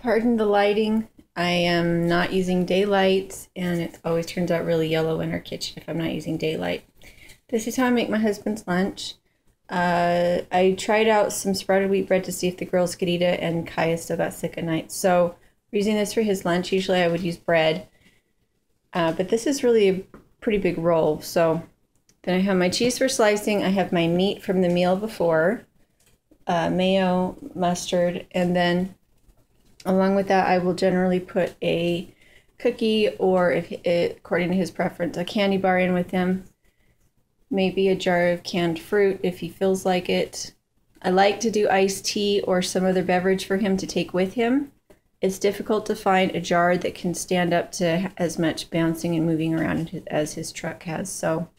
Pardon the lighting. I am not using daylight, and it always turns out really yellow in our kitchen if I'm not using daylight. This is how I make my husband's lunch. I tried out some sprouted wheat bread to see if the girls could eat it, and Kaya still got sick at night. So we're using this for his lunch. Usually I would use bread, but this is really a pretty big roll. So then I have my cheese for slicing. I have my meat from the meal before, mayo, mustard, and then along with that, I will generally put a cookie, or if it, according to his preference, a candy bar in with him. Maybe a jar of canned fruit if he feels like it. I like to do iced tea or some other beverage for him to take with him. It's difficult to find a jar that can stand up to as much bouncing and moving around as his truck has. So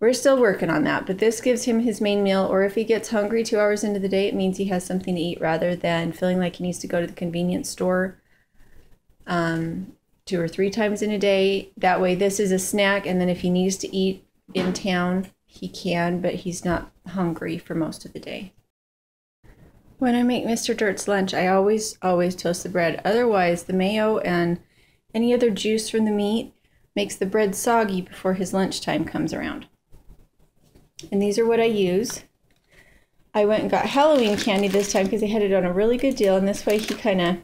we're still working on that, but this gives him his main meal, or if he gets hungry 2 hours into the day, it means he has something to eat rather than feeling like he needs to go to the convenience store 2 or 3 times in a day. That way this is a snack, and then if he needs to eat in town, he can, but he's not hungry for most of the day. When I make Mr. Dirt's lunch, I always toast the bread. Otherwise, the mayo and any other juice from the meat makes the bread soggy before his lunchtime comes around. And these are what I use. I went and got Halloween candy this time because they had it on a really good deal, and this way he kind of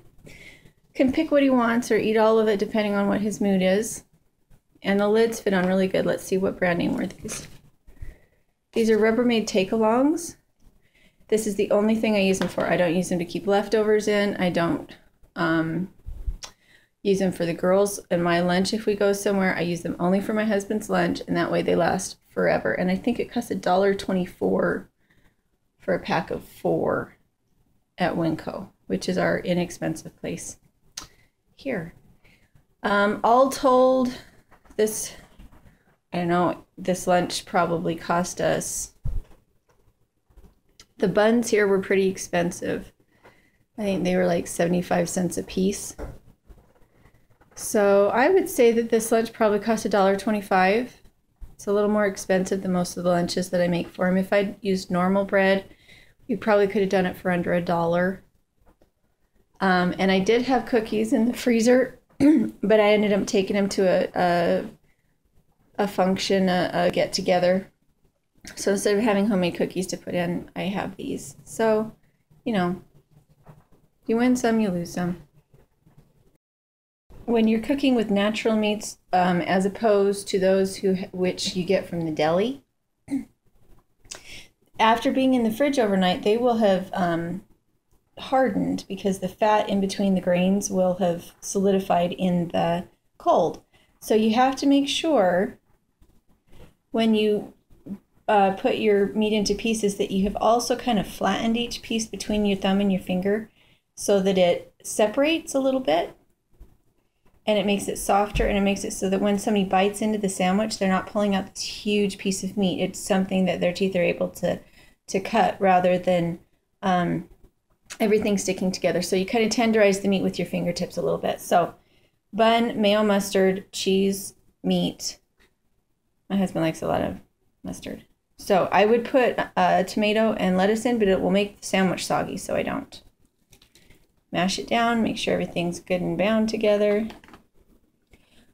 can pick what he wants or eat all of it depending on what his mood is. And the lids fit on really good. Let's see what brand name were these. These are Rubbermaid take-alongs. This is the only thing I use them for. I don't use them to keep leftovers in. I don't use them for the girls and my lunch if we go somewhere. I use them only for my husband's lunch, and that way they last forever. And I think it costs $1.24 for a pack of 4 at Winco, which is our inexpensive place here. All told, this, I don't know, this lunch probably cost us, the buns here were pretty expensive. I think they were like 75 cents a piece. So I would say that this lunch probably cost $1.25. It's a little more expensive than most of the lunches that I make for him. If I'd used normal bread, we probably could have done it for under $1. And I did have cookies in the freezer, but I ended up taking him to a function, a get-together. So instead of having homemade cookies to put in, I have these. So, you know, you win some, you lose some. When you're cooking with natural meats, as opposed to those which you get from the deli, after being in the fridge overnight, they will have hardened because the fat in between the grains will have solidified in the cold. So you have to make sure when you put your meat into pieces that you have also kind of flattened each piece between your thumb and your finger so that it separates a little bit. And it makes it softer, and it makes it so that when somebody bites into the sandwich, they're not pulling out this huge piece of meat. It's something that their teeth are able to cut rather than everything sticking together. So you kind of tenderize the meat with your fingertips a little bit. So bun, mayo, mustard, cheese, meat. My husband likes a lot of mustard. So I would put tomato and lettuce in, but it will make the sandwich soggy, so I don't. Mash it down, make sure everything's good and bound together.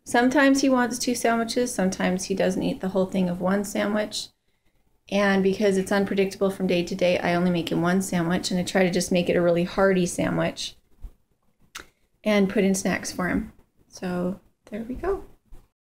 Sometimes he wants 2 sandwiches, sometimes he doesn't eat the whole thing of 1 sandwich. And because it's unpredictable from day to day, I only make him 1 sandwich, and I try to just make it a really hearty sandwich and put in snacks for him. So there we go.